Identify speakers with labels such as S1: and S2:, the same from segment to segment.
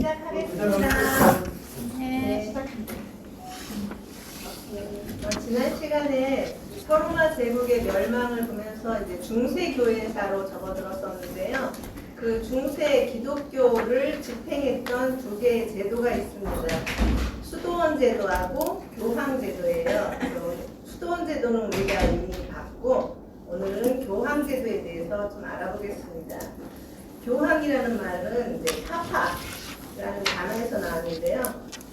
S1: 시작하겠습니다. 네. 지난 시간에 서로마 제국의 멸망을 보면서 이제 중세 교회사로 접어들었었는데요. 그 중세 기독교를 집행했던 두 개의 제도가 있습니다. 수도원 제도하고 교황 제도예요. 수도원 제도는 우리가 이미 봤고 오늘은 교황 제도에 대해서 좀 알아보겠습니다. 교황이라는 말은 이제 파파라는 단어에서 나왔는데요.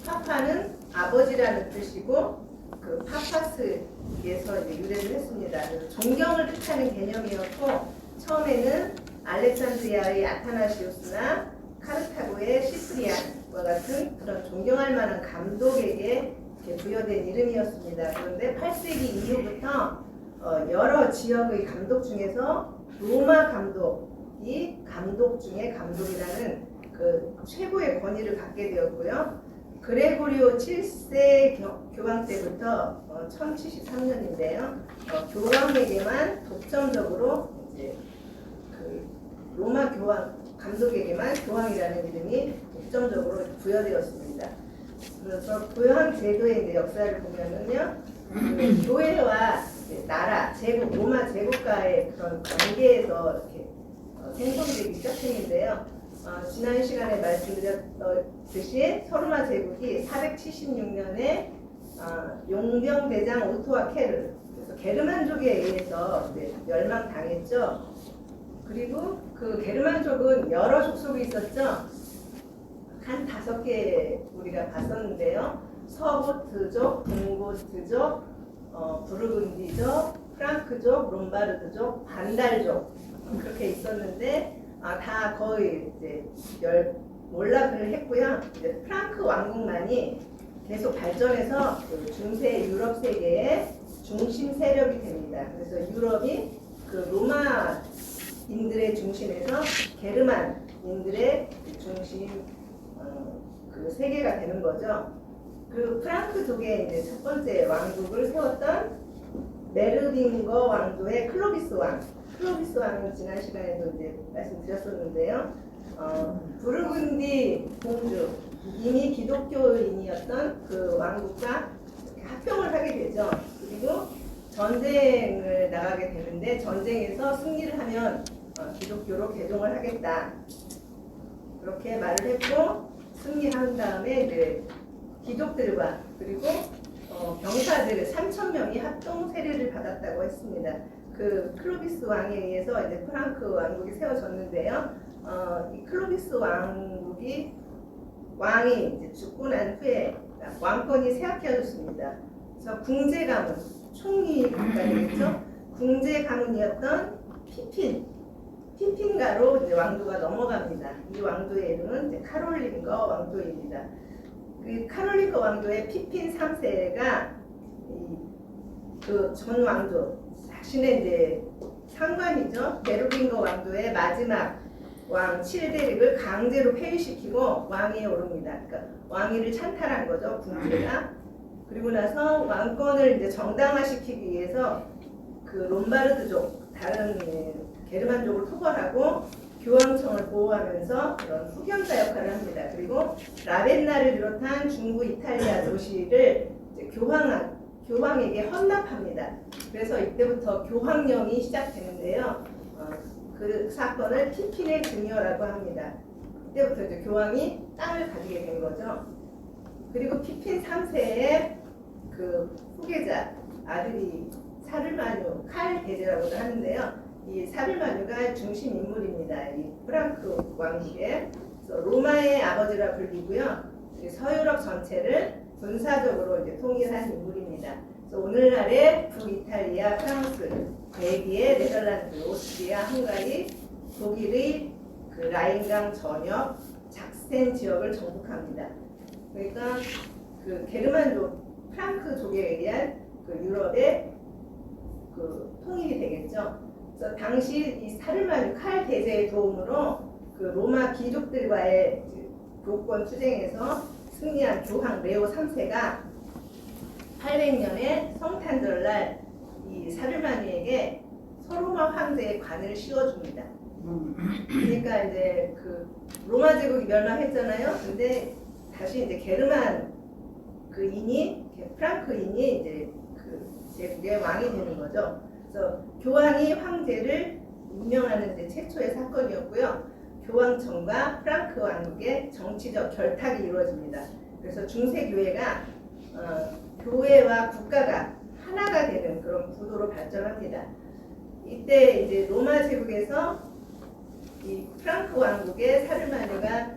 S1: 파파는 아버지라는 뜻이고 그 파파스에서 이제 유래를 했습니다. 그래서 존경을 뜻하는 개념이었고 처음에는 알렉산드리아의 아타나시우스나 카르타고의 시프리안과 같은 그런 존경할 만한 감독에게 부여된 이름이었습니다. 그런데 8세기 이후부터 여러 지역의 감독 중에서 로마 감독이 감독 중에 감독이라는 그 최고의 권위를 갖게 되었고요. 그레고리오 7세 교황 때부터 1073년인데요. 교황에게만 독점적으로 이제 그 로마 교황 감독에게만 교황이라는 이름이 독점적으로 부여되었습니다. 그래서 교황 제도의 이제 역사를 보면은요, 그 교회와 나라, 제국, 로마 제국과의 그런 관계에서 이렇게 생성되기 시작했는데요. 지난 시간에 말씀드렸듯이 서로마 제국이 476년에 용병대장 오토와 케르, 그래서 게르만족에 의해서 멸망당했죠. 그리고 그 게르만족은 여러 족속이 있었죠. 한 5개 우리가 봤었는데요. 서고트족, 동고트족, 부르근디족, 프랑크족, 롬바르드족, 반달족 그렇게 있었는데 다 거의 이제 몰락을 했고요. 이제 프랑크 왕국만이 계속 발전해서 그 중세 유럽 세계의 중심 세력이 됩니다. 그래서 유럽이 그 로마인들의 중심에서 게르만인들의 중심 그 세계가 되는 거죠. 그 프랑크족의 이제 첫 번째 왕국을 세웠던 메르딩거 왕조의 클로비스 왕. 클로비스 왕은 지난 시간에도 이제 말씀드렸었는데요. 부르근디 공주, 이미 기독교인이었던 그 왕국과 합병을 하게 되죠. 그리고 전쟁을 나가게 되는데 전쟁에서 승리를 하면 기독교로 개종을 하겠다. 그렇게 말을 했고 승리한 다음에 이제 귀족들과 그리고 병사들 3,000명이 합동 세례를 받았다고 했습니다. 그 클로비스 왕에 의해서 이제 프랑크 왕국이 세워졌는데요. 이 클로비스 왕이 이제 죽고 난 후에 왕권이 쇠약해졌습니다. 그래서 궁제 가문, 총리가 되겠죠. 궁제 가문이었던 피핀가로 이제 왕조가 넘어갑니다. 이 왕조의 이름은 이제 카롤린거 왕조입니다. 그 카롤린거 왕조의 피핀 3세가 그 전 왕조 자신의 이제 상관이죠. 메로빙거 왕조의 마지막 왕 7대릭을 강제로 폐위시키고 왕위에 오릅니다. 그러니까 왕위를 찬탈한 거죠, 궁제가. 그리고 나서 왕권을 이제 정당화시키기 위해서 그 롬바르드족 다른 게르만족을 토벌하고 교황청을 보호하면서 그런 후견자 역할을 합니다. 그리고 라벤나를 비롯한 중부 이탈리아 도시를 교황에게 헌납합니다. 그래서 이때부터 교황령이 시작되는데요. 그 사건을 피핀의 증여라고 합니다. 그때부터 이제 교황이 땅을 가지게 된 거죠. 그리고 피핀 3세의 그 후계자 아들이 사르마뉴 칼 대제라고도 하는데요. 이 사르마뉴가 중심 인물입니다. 이 프랑크 왕국의 로마의 아버지라 불리고요. 서유럽 전체를 군사적으로 이제 통일한 인물입니다. 그래서 오늘날의 북이탈리아, 프랑스, 벨기에, 네덜란드, 오스트리아, 헝가리, 독일의 그 라인강 전역 작센 지역을 정복합니다. 그러니까 그 게르만족, 프랑크족에 의한 그 유럽의 그 통일이 되겠죠. 그래서 당시 이 사르마뉴 칼 대제의 도움으로 그 로마 귀족들과의 교권 투쟁에서 승리한 교황 레오 3세가 800년에 성탄절날 이 사르마뉴에게 서로마 황제의 관을 씌워줍니다. 그러니까 이제 그 로마 제국이 멸망했잖아요. 근데 다시 이제 게르만 그 인이 프랑크인이 이제 그 제국의 왕이 되는 거죠. 그래서 교황이 황제를 임명하는 데 최초의 사건이었고요. 교황청과 프랑크 왕국의 정치적 결탁이 이루어집니다. 그래서 중세교회가 교회와 국가가 하나가 되는 그런 구도로 발전합니다. 이때 이제 로마 제국에서 이 프랑크 왕국의 사르마니가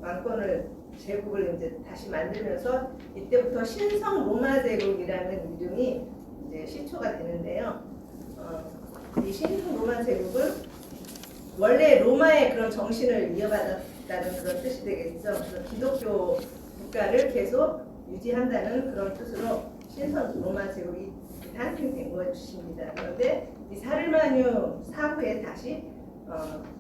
S1: 왕권을 제국을 이제 다시 만들면서 이때부터 신성 로마 제국이라는 이름이 이제 시초가 되는데요. 이 신성 로마 제국은 원래 로마의 그런 정신을 이어받았다는 그런 뜻이 되겠죠. 그래서 기독교 국가를 계속 유지한다는 그런 뜻으로 신성 로마 제국이 탄생된 것입니다. 그런데 이 사르마뉴 사후에 다시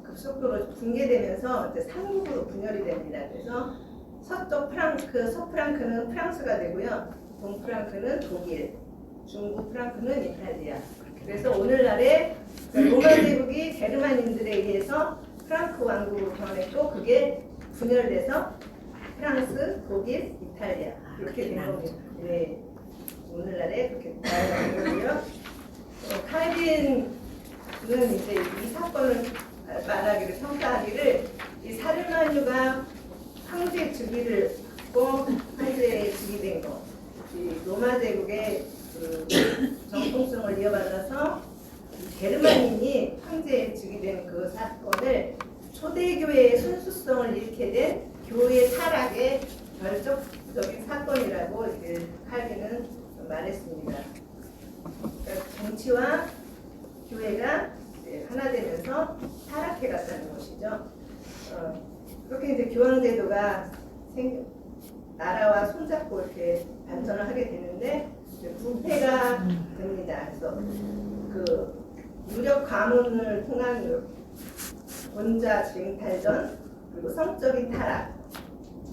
S1: 급속도로 붕괴되면서 이제 삼국으로 분열이 됩니다. 그래서 서쪽 프랑크, 서프랑크는 프랑스가 되고요. 동프랑크는 독일, 중부 프랑크는 이탈리아. 그래서 오늘날의 로마 제국이 게르만인들에 의해서 프랑크 왕국으로 변했고 그게 분열돼서 프랑스, 독일, 이탈리아 그렇게 된 겁니다. 네, 오늘날에 그렇게 된 거고요. 칼빈은 이제 이 사건을 말하기를 평가하기를 이 사르마뉴가 황제 즉위를 했고 황제에 즉위된 거, 이 로마 제국의 그 정통성을 이어받아서 게르만인이 황제에 즉위된 그 사건을 초대교회의 순수성을 잃게 된 교회 타락의 결정적인 사건이라고 칼빈은 말했습니다. 그러니까 정치와 교회가 하나 되면서 타락해 갔다는 것이죠. 그렇게 이제 교황제도가 나라와 손잡고 이렇게 발전을 하게 되는데 부패가 됩니다. 그래서 그 유력 가문을 통한 원자 쟁탈전 그리고 성적인 타락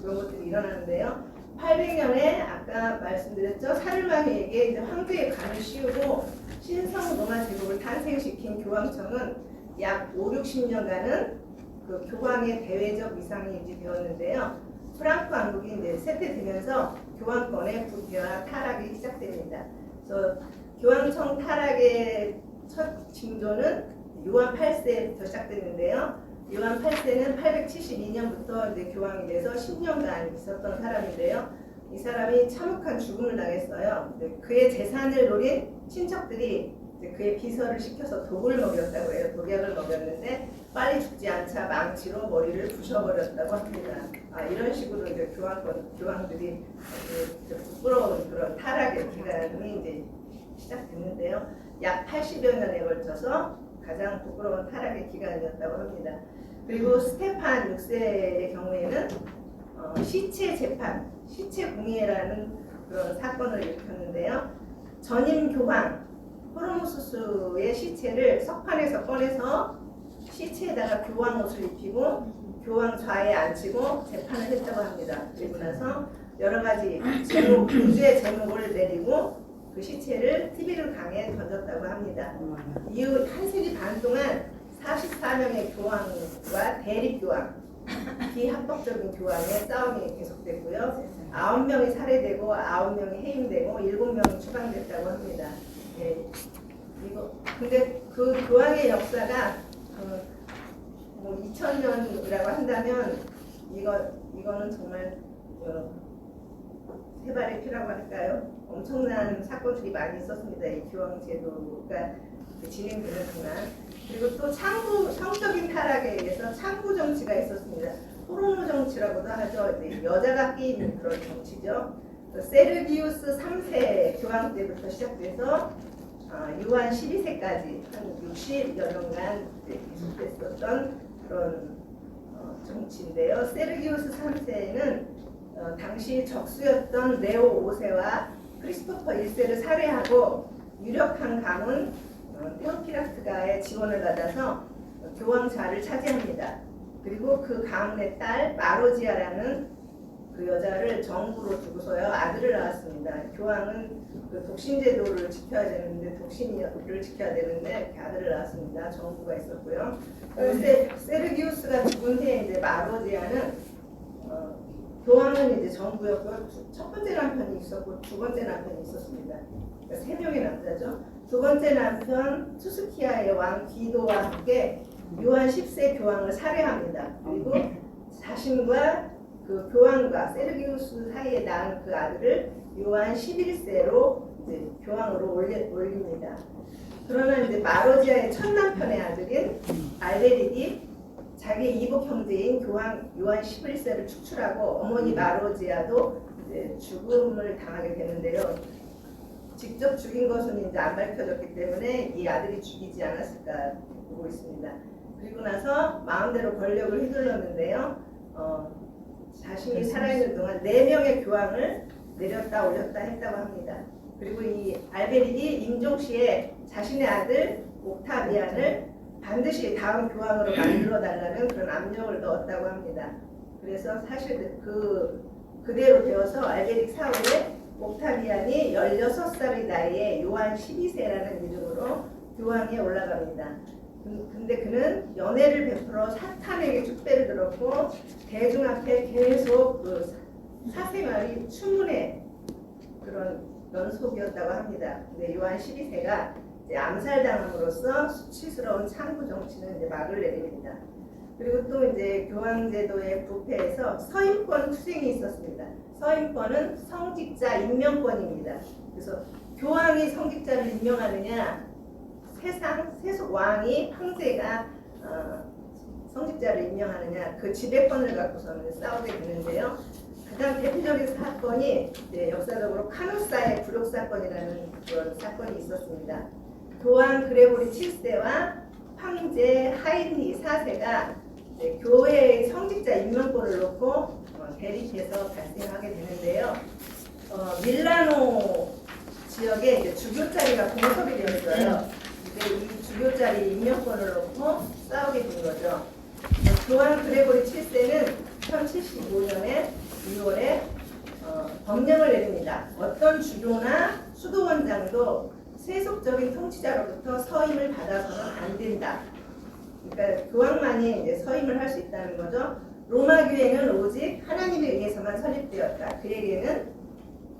S1: 그런 것들이 일어나는데요. 800년에 아까 말씀드렸죠. 사르마니에게 이제 황제의 관을 씌우고 신성 로마 제국을 탄생시킨 교황청은 약 5, 60년간은 그 교황의 대외적 위상이 유지되었는데요. 프랑크 왕국이 이제 쇠퇴되면서 교황권의 부패와 타락이 시작됩니다. 그래서 교황청 타락의 첫 징조는 요한 8세부터 시작됐는데요. 요한 8세는 872년부터 이제 교황이 돼서 10년간 있었던 사람인데요. 이 사람이 참혹한 죽음을 당했어요. 그의 재산을 노린 친척들이 그의 비서를 시켜서 독을 먹였다고 해요. 독약을 먹였는데 빨리 죽지 않자 망치로 머리를 부셔버렸다고 합니다. 이런 식으로 이제 교황들이 부끄러운 그런 타락의 기간이 이제 시작됐는데요. 약 80여 년에 걸쳐서 가장 부끄러운 타락의 기간이었다고 합니다. 그리고 스테판 6세의 경우에는 시체 재판, 시체 공예라는 그런 사건을 일으켰는데요. 전임 교황 호르무스스의 시체를 석판에서 꺼내서 시체에다가 교황 옷을 입히고 교황 좌에 앉히고 재판을 했다고 합니다. 그리고 나서 여러 가지 제목, 유죄 제목을 내리고 그 시체를 티비르 강에 던졌다고 합니다. 이후 한 세기 반 동안 44명의 교황과 대립교황, 비합법적인 교황의 싸움이 계속됐고요. 9명이 살해되고 9명이 해임되고 7명이 추방됐다고 합니다. 네. 근데 그 교황의 역사가 뭐 2000년이라고 한다면 이거는 정말 세발의 피라고 할까요? 엄청난 사건들이 많이 있었습니다. 이 교황 제도가 진행되는 동안. 그리고 또 성적인 타락에 의해서 창구 정치가 있었습니다. 포르노 정치라고도 하죠. 여자가 끼인 그런 정치죠. 세르기우스 3세 교황 때부터 시작돼서 요한 12세까지 한 60여 년간 계속됐었던 그런 정치인데요. 세르기우스 3세는 당시 적수였던 레오 5세와 크리스토퍼 1세를 살해하고 유력한 가문 테오피라스가의 지원을 받아서 교황 좌를 차지합니다. 그리고 그 가문의 딸 마로지아라는 그 여자를 정부로 두고서요 아들을 낳았습니다. 교황은 그 독신제도를 지켜야 되는데 독신을 지켜야 되는데 이렇게 아들을 낳았습니다. 정부가 있었고요. 그런데 세르기우스가 죽은 후에 이제 마로디아는 교황은 이제 정부였고 첫 번째 남편이 있었고 두 번째 남편이 있었습니다. 그러니까 세 명의 남자죠. 두 번째 남편 투스키아의 왕 귀도와 함께 요한 10세 교황을 살해합니다. 그리고 자신과 그 교황과 세르기우스 사이에 낳은 그 아들을 요한 11세로 이제 교황으로 올립니다. 그러나 이제 마로지아의 첫 남편의 아들인 알베릭이 자기 이복 형제인 교황 요한 11세를 축출하고 어머니 마로지아도 이제 죽음을 당하게 되는데요. 직접 죽인 것은 이제 안 밝혀졌기 때문에 이 아들이 죽이지 않았을까 보고 있습니다. 그리고 나서 마음대로 권력을 휘둘렀는데요. 자신이 살아있는 동안 4명의 교황을 내렸다 올렸다 했다고 합니다. 그리고 이 알베릭이 임종시에 자신의 아들 옥타비안을 반드시 다음 교황으로 만들어달라는 그런 압력을 넣었다고 합니다. 그래서 사실 그대로 되어서 알베릭 사후에 옥타비안이 16살의 나이에 요한 12세라는 이름으로 교황에 올라갑니다. 근데 그는 연애를 베풀어 사탄에게 축배를 들었고 대중 앞에 계속 그 사생활이 추문의 그런 연속이었다고 합니다. 근데 요한 12세가 이제 암살당함으로써 수치스러운 창부 정치는 이제 막을 내립니다. 그리고 또 이제 교황제도의 부패에서 서임권 투쟁이 있었습니다. 서임권은 성직자 임명권입니다. 그래서 교황이 성직자를 임명하느냐, 세속 왕이 황제가 성직자를 임명하느냐, 그 지배권을 갖고서는 싸우게 되는데요. 가장 대표적인 사건이 역사적으로 카누사의 굴욕 사건이라는 그런 사건이 있었습니다. 교황 그레고리 7세와 황제 하인리 4세가 교회의 성직자 임명권을 놓고 대립해서 발생하게 되는데요. 밀라노 지역에 이제 주교자리가 공석이 되었어요. 이 주교자리 임명권을 놓고 싸우게 된 거죠. 교황 그레고리 7세는 1075년에 2월에 법령을 내립니다. 어떤 주교나 수도원장도 세속적인 통치자로부터 서임을 받아서는 안 된다. 그러니까 교황만이 이제 서임을 할 수 있다는 거죠. 로마 교회는 오직 하나님에 의해서만 설립되었다. 그에게는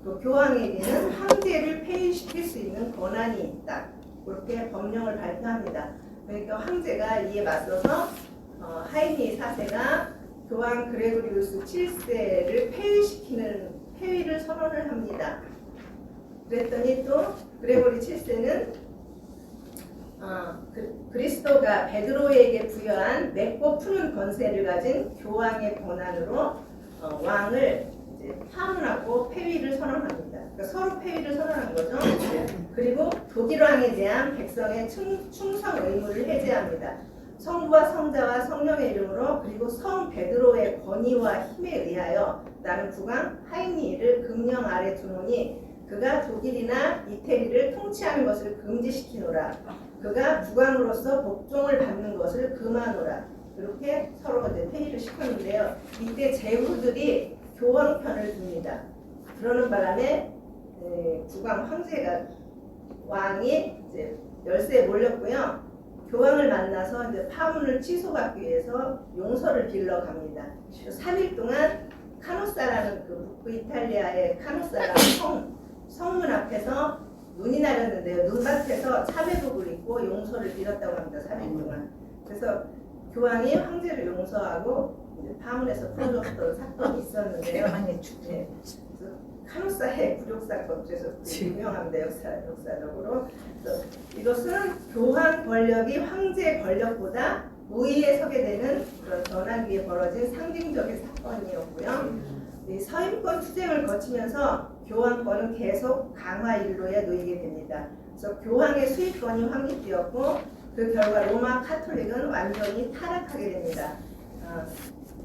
S1: 그 교황에게는 황제를 폐위시킬 수 있는 권한이 있다. 그렇게 법령을 발표합니다. 그러니까 황제가 이에 맞서서 하이니 4세가 교황 그레고리우스 7세를 폐위를 선언을 합니다. 그랬더니 또 그레고리 7세는 그리스도가 베드로에게 부여한 맺고 푸는 권세를 가진 교황의 권한으로 왕을 이제 파문하고 폐위를 선언합니다. 그러니까 서로 폐위를 선언한 거죠. 그리고 독일 왕에 대한 백성의 충성 의무를 해제합니다. 성부와 성자와 성령의 이름으로 그리고 성 베드로의 권위와 힘에 의하여 나는 국왕 하이니를 금령 아래 두노니 그가 독일이나 이태리를 통치하는 것을 금지시키노라. 그가 국왕으로서 복종을 받는 것을 금하노라. 이렇게 서로 이제 폐위를 시켰는데요. 이때 제후들이 교황 편을 듭니다. 그러는 바람에 국왕 황제가 왕이 이제 열세에 몰렸고요. 교황을 만나서 이제 파문을 취소하기 위해서 용서를 빌러 갑니다. 3일 동안 카노사라는 그 북부 이탈리아의 카노사라는 성문 앞에서 눈이 내렸는데요. 눈밭에서 참회복을 입고 용서를 빌었다고 합니다. 3일 동안. 그래서 교황이 황제를 용서하고 이제 파문에서 풀어줬던 사건이 있었는데요. 네. 카누사의 굴욕 사건, 그래서 유명합니다. 역사적으로. 그래서 이것은 교황 권력이 황제 권력보다 우위에 서게 되는 그런 전환기에 벌어진 상징적인 사건이었고요. 이 서임권 투쟁을 거치면서 교황권은 계속 강화 일로에 놓이게 됩니다. 그래서 교황의 수익권이 확립되었고 그 결과 로마 카톨릭은 완전히 타락하게 됩니다.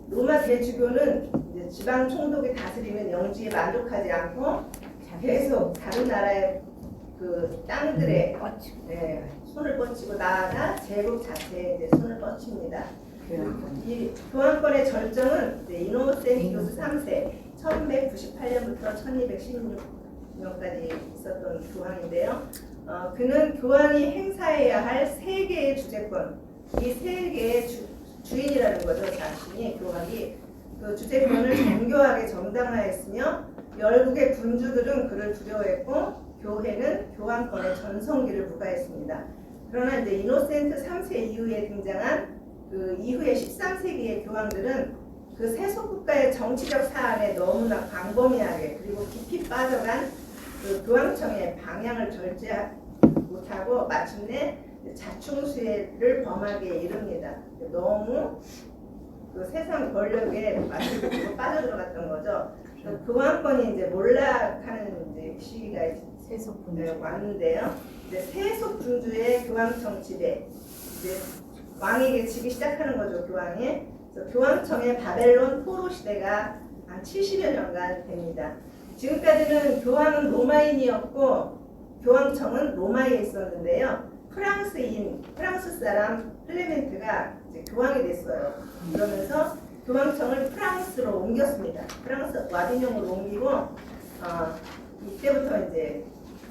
S1: 로마 대주교는 이제 지방 총독이 다스리는 영지에 만족하지 않고 계속 다른 나라의 그 땅들에 손을 뻗치고 나아가 제국 자체에 이제 손을 뻗칩니다. 이 교황권의 절정은 이노센티우스 3세 1198년부터 1216년까지 있었던 교황인데요. 그는 교황이 행사해야 할 세 개의 주재권, 이 세 개의 주인이라는 거죠. 자신이 교황이 그 주재권을 정교하게 정당화했으며 열국의 군주들은 그를 두려워했고 교회는 교황권의 전성기를 부과했습니다. 그러나 이제 이노센트 3세 이후에 등장한 그 이후의 13세기의 교황들은 그 세속 국가의 정치적 사안에 너무나 광범위하게 그리고 깊이 빠져간 그 교황청의 방향을 절제하지 못하고 마침내 자충수를 범하게 이릅니다. 너무 그 세상 권력에 맞추고 빠져들어갔던 거죠. 그 교황권이 이제 몰락하는 이제 시기가 왔는데요. 이제 세속 군주의 교황청 지배, 이제 왕에게 지기 시작하는 거죠. 교황이. 그래서 교황청의 바벨론 포로 시대가 한 70여 년간 됩니다. 지금까지는 교황은 로마인이었고 교황청은 로마에 있었는데요. 프랑스 사람 클레멘트가 이제 교황이 됐어요. 그러면서 교황청을 프랑스로 옮겼습니다. 프랑스 와디뇽으로 옮기고 이때부터 이제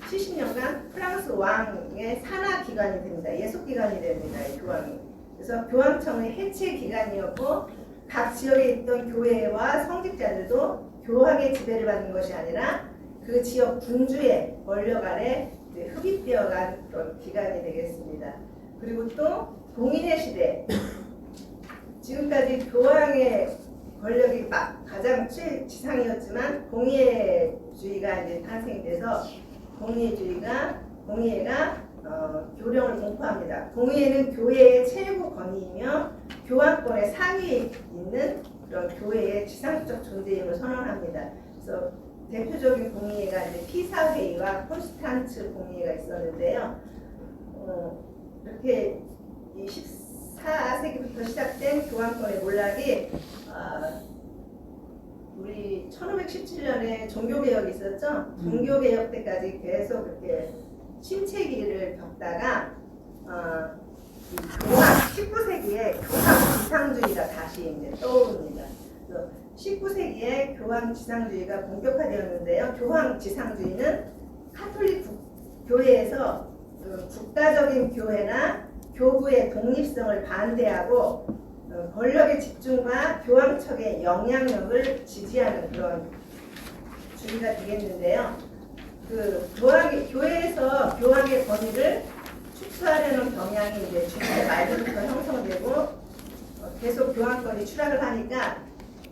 S1: 70년간 프랑스 왕의 산하 기관이 됩니다. 예속 기관이 됩니다. 이 교황이. 그래서 교황청의 해체 기간이었고 각 지역에 있던 교회와 성직자들도 교황의 지배를 받는 것이 아니라 그 지역 군주의 권력 아래 흡입되어간 그런 기간이 되겠습니다. 그리고 또 동인의 시대, 지금까지 교황의 권력이 가장 최지상이었지만 공의주의가 이제 탄생이 돼서 공의가 교령을 공포합니다. 공의회는 교회의 최고 권위이며 교황권의 상위에 있는 그런 교회의 지상적 존재임을 선언합니다. 그래서 대표적인 공의회가 이제 피사회의와 콘스탄츠 공의회가 있었는데요. 이렇게 14세기부터 시작된 교황권의 몰락이 우리 1517년에 종교개혁이 있었죠. 종교개혁 때까지 계속 이렇게 침체기를 겪다가 19세기에 교황 지상주의가 다시 이제 떠오릅니다. 19세기에 교황 지상주의가 본격화되었는데요. 교황 지상주의는 카톨릭 교회에서 국가적인 교회나 교구의 독립성을 반대하고 권력의 집중과 교황청의 영향력을 지지하는 그런 주의가 되겠는데요. 그 교회에서 교황의 권위를 축소하려는 경향이 이제 중세 말부터 형성되고 계속 교황권이 추락을 하니까,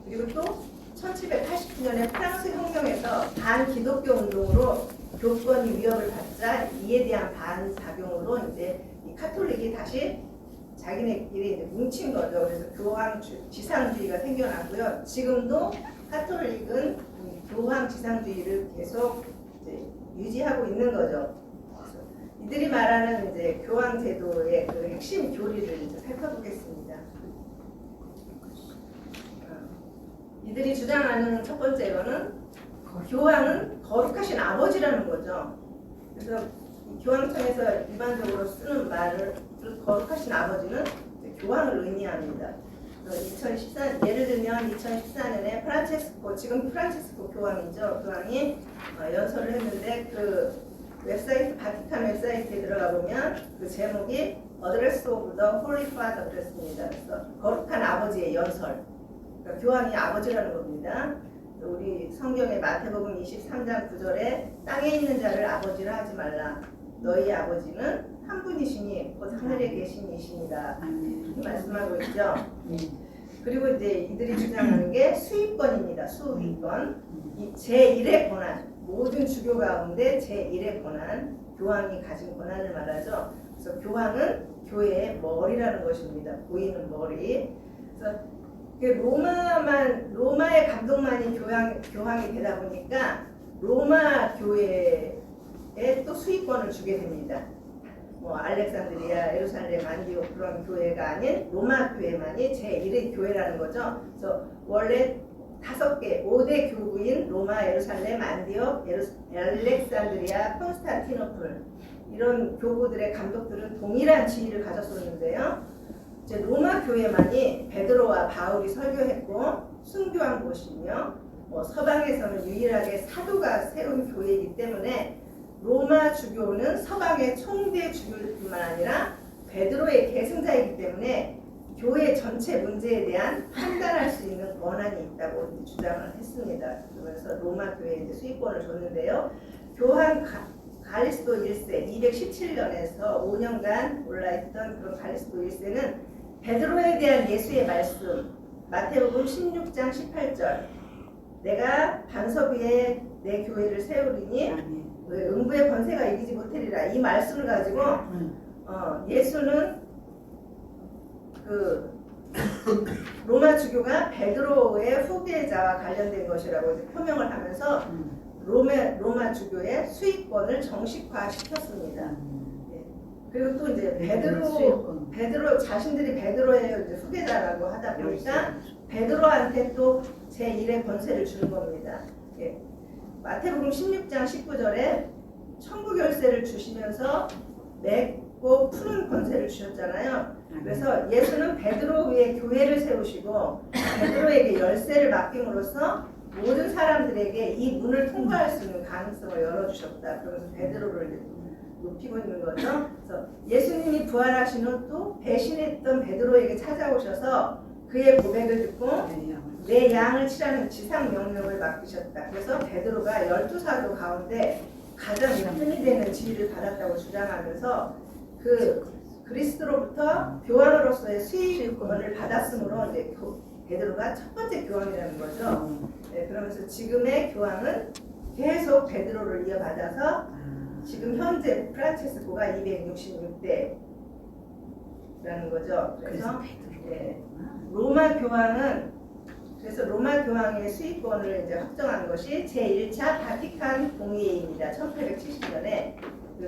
S1: 그리고 또 1789년에 프랑스 혁명에서 반기독교 운동으로 교권이 위협을 받자 이에 대한 반작용으로 이제 이 카톨릭이 다시 자기네끼리 이제 뭉친 거죠. 그래서 교황 지상주의가 생겨났고요. 지금도 카톨릭은 교황 지상주의를 계속 이제 유지하고 있는 거죠. 이들이 말하는 이제 교황 제도의 그 핵심 교리를 이제 살펴보겠습니다. 이들이 주장하는 첫 번째로는 교황은 거룩하신 아버지라는 거죠. 그래서 교황청에서 일반적으로 쓰는 말을 거룩하신 아버지는 교황을 의미합니다. 2014, 예를 들면 2014년에 지금 프란체스코 교황이죠. 교황이 연설을 했는데 그 웹사이트, 바티칸 웹사이트에 들어가 보면 그 제목이 Address of the Holy Father 그랬습니다. 그래서 거룩한 아버지의 연설. 그러니까 교황이 아버지라는 겁니다. 우리 성경의 마태복음 23장 9절에 땅에 있는 자를 아버지라 하지 말라. 너희 아버지는 한 분이시니 곧 하늘에 계신 이십니다. 말씀하고 있죠. 그리고 이제 이들이 주장하는 게 수위권입니다. 수위권. 이 제1의 권한. 모든 주교 가운데 제1의 권한. 교황이 가진 권한을 말하죠. 그래서 교황은 교회의 머리라는 것입니다. 보이는 머리. 그래서 로마의 감독만이 교황이 되다 보니까 로마 교회에 또 수익권을 주게 됩니다. 뭐 알렉산드리아, 예루살렘, 안디옥 그런 교회가 아닌 로마 교회만이 제1의 교회라는 거죠. 그래서 원래 5개, 5대 교구인 로마, 예루살렘, 안디옥, 알렉산드리아, 콘스탄티노플 이런 교구들의 감독들은 동일한 지위를 가졌었는데요. 이제 로마 교회만이 베드로와 바울이 설교했고 순교한 곳이며 서방에서는 유일하게 사도가 세운 교회이기 때문에 로마 주교는 서방의 총대 주교뿐만 아니라 베드로의 계승자이기 때문에 교회 전체 문제에 대한 판단할 수 있는 권한이 있다고 주장을 했습니다. 그래서 로마 교회에 이제 수익권을 줬는데요. 교황 갈리스도 1세 217년에서 5년간 올라있던 그런 갈리스도 1세는 베드로에 대한 예수의 말씀 마태복음 16장 18절 내가 반석 위에 내 교회를 세우리니 음부의 권세가 이기지 못하리라 이 말씀을 가지고 예수는 그 로마 주교가 베드로의 후계자와 관련된 것이라고 이제 표명을 하면서 로마 주교의 수익권을 정식화시켰습니다. 예. 그리고 또 이제 베드로 자신들이 베드로의 이제 후계자라고 하다 보니까 베드로한테 또 제1의 권세를 주는 겁니다. 예. 마태복음 16장 19절에 천국 열쇠를 주시면서 맺고 푸는 권세를 주셨잖아요. 그래서 예수는 베드로 위에 교회를 세우시고 베드로에게 열쇠를 맡김으로써 모든 사람들에게 이 문을 통과할 수 있는 가능성을 열어주셨다. 그러면서 베드로를 높이고 있는 거죠. 그래서 예수님이 부활하신 후 또 배신했던 베드로에게 찾아오셔서 그의 고백을 듣고 내 양을 치라는 지상 명령을 맡기셨다. 그래서 베드로가 12사도 가운데 가장 힘이 되는 지위를 받았다고 주장하면서 그 그리스도로부터 교황으로서의 수익권을 받았으므로 이제 베드로가 첫 번째 교황이라는 거죠. 네, 그러면서 지금의 교황은 계속 베드로를 이어받아서 지금 현재 프란체스코가 266대라는 거죠. 그래서 로마 교황의 수익권을 이제 확정한 것이 제1차 바티칸 공의회입니다. 1870년에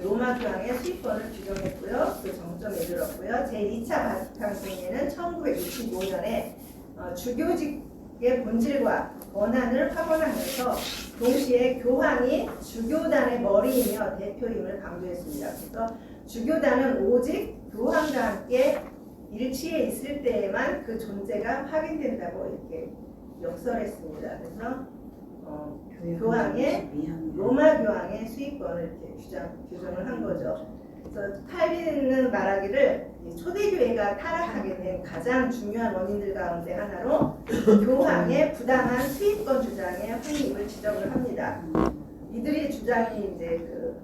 S1: 로마 교황의 수익권을 규정했고요. 그 정점에 이르렀고요. 제2차 바티칸 공의회는 1965년에 주교직의 본질과 권한을 확언하면서 동시에 교황이 주교단의 머리이며 대표임을 강조했습니다. 그래서 주교단은 오직 교황과 함께 일치해 있을 때에만 그 존재가 확인된다고 이렇게 역설했습니다. 그래서 로마 교황의 수익권을 이렇게 규정을 한 거죠. 그래서 칼빈은 말하기를 초대교회가 타락하게 된 가장 중요한 원인들 가운데 하나로 교황의 부당한 수익권 주장의 확립을 지적을 합니다. 이들의 주장이 이제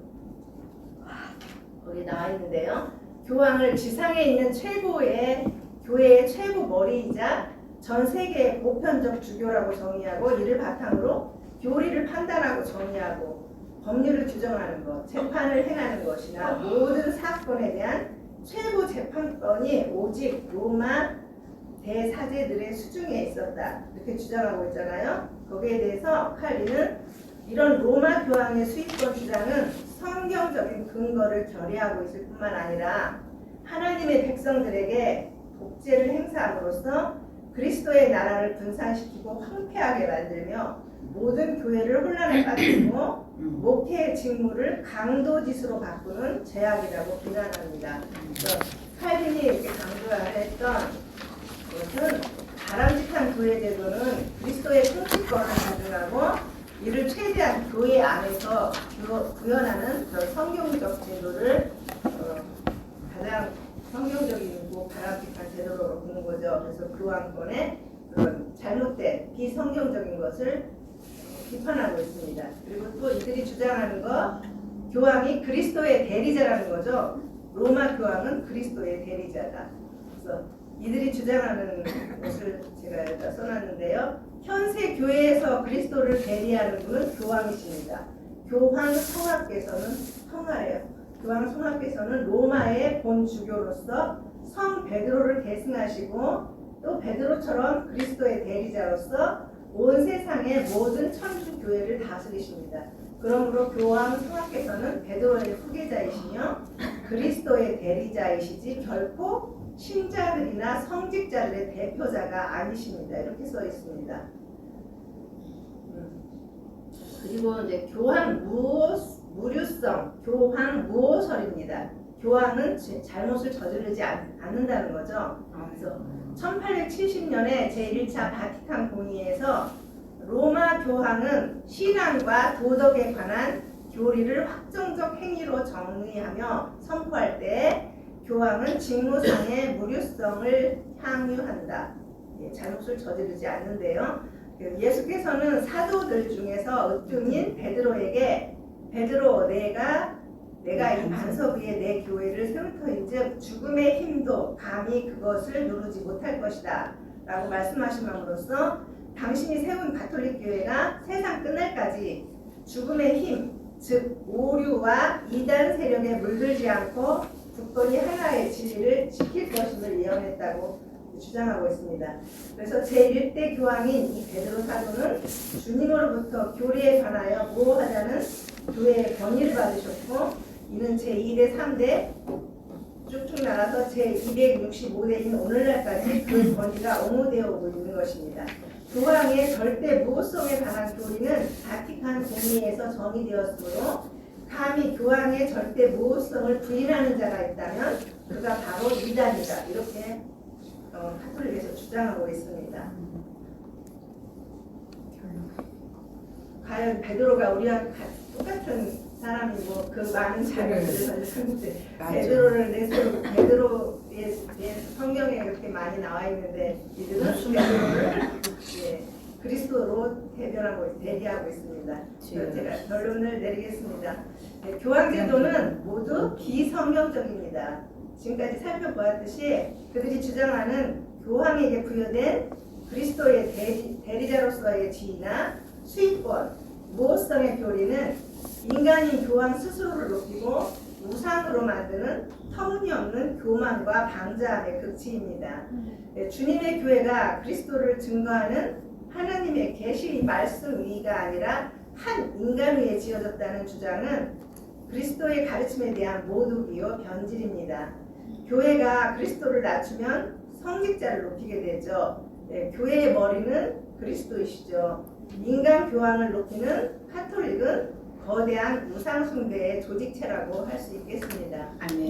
S1: 거기 나와 있는데요. 교황을 지상에 있는 최고의 교회의 최고 머리이자 전 세계의 보편적 주교라고 정의하고 이를 바탕으로 교리를 판단하고 정의하고 법률을 규정하는 것, 재판을 행하는 것이나 모든 사건에 대한 최고 재판권이 오직 로마 대사제들의 수중에 있었다. 이렇게 주장하고 있잖아요. 거기에 대해서 칼빈은 이런 로마 교황의 수익권 주장은 성경적인 근거를 결여하고 있을 뿐만 아니라 하나님의 백성들에게 독재를 행사함으로써 그리스도의 나라를 분산시키고 황폐하게 만들며 모든 교회를 혼란에 빠뜨리고 목회의 직무를 강도짓으로 바꾸는 죄악이라고 비난합니다. 칼빈이 이렇게 강조했던 것은 바람직한 교회 제도는 그리스도의 통치권을 가중하고 이를 최대한 교회 안에서 구현하는 그런 성경적 제도를 가장 성경적이고 바람직한 제도로 보는 거죠. 그래서 교황권의 그런 잘못된 비성경적인 것을 비판하고 있습니다. 그리고 또 이들이 주장하는 거 교황이 그리스도의 대리자라는 거죠. 로마 교황은 그리스도의 대리자다. 그래서 이들이 주장하는 것을 제가 여기다 써놨는데요. 현세 교회에서 그리스도를 대리하는 분은 교황이십니다. 교황 성화께서는 교황 성화께서는 로마의 본주교로서 성 베드로를 계승하시고 또 베드로처럼 그리스도의 대리자로서 온 세상의 모든 천주 교회를 다스리십니다. 그러므로 교황 성화께서는 베드로의 후계자이시며 그리스도의 대리자이시지 결코 신자들이나 성직자들의 대표자가 아니십니다. 이렇게 써 있습니다. 그리고 이제 교황 무류성, 교황 무오설입니다. 교황은 잘못을 저지르지 않는다는 거죠. 그래서 1870년에 제1차 바티칸 공의회에서 로마 교황은 신앙과 도덕에 관한 교리를 확정적 행위로 정리하며 선포할 때 교황은 직무상의 무료성을 향유한다. 잘못을 저지르지 않는데요. 예수께서는 사도들 중에서 으뜸인 베드로에게 베드로 내가 이 반석 위에 내 교회를 세울 터인즉 죽음의 힘도 감히 그것을 누르지 못할 것이다 라고 말씀하심으로써 당신이 세운 가톨릭 교회가 세상 끝날까지 죽음의 힘, 즉 오류와 이단 세력에 물들지 않고 굳건히 하나의 진리를 지킬 것임을 예언했다고 주장하고 있습니다. 그래서 제1대 교황인 이 베드로 사도는 주님으로부터 교리에 관하여 보호하자는 교회의 권위를 받으셨고 이는 제2대, 3대 쭉쭉 나가서 제265대인 오늘날까지 그 권위가 옹호되어 오고 있는 것입니다. 교황의 절대 무호성에 관한 교리는 바티칸 공의에서 정의되었으므로 감히 교황의 절대 무호성을 부인하는 자가 있다면 그가 바로 이단이다. 이렇게 카톨릭에서 주장하고 있습니다. 과연 베드로가 우리와 똑같은 사람이고 그 많은 자녀들을 가졌는데 베드로의 성경에 이렇게 많이 나와 있는데 이들은 베드로를 그리스도로 대비하고 있습니다. 제가 결론을 내리겠습니다. 교황제도는 모두 비성경적입니다. 지금까지 살펴보았듯이 그들이 주장하는 교황에게 부여된 그리스도의 대리자로서의 지위나 수익권, 무호성의 교리는 인간인 교황 스스로를 높이고 우상으로 만드는 터무니없는 교만과 방자함의 극치입니다. 주님의 교회가 그리스도를 증거하는 하나님의 계시 말씀 위가 아니라 한 인간 위에 지어졌다는 주장은 그리스도의 가르침에 대한 모독이요 변질입니다. 교회가 그리스도를 낮추면 성직자를 높이게 되죠. 교회의 머리는 그리스도이시죠. 인간 교황을 높이는 카톨릭은 거대한 우상 숭배의 조직체라고 할 수 있겠습니다.
S2: 아멘.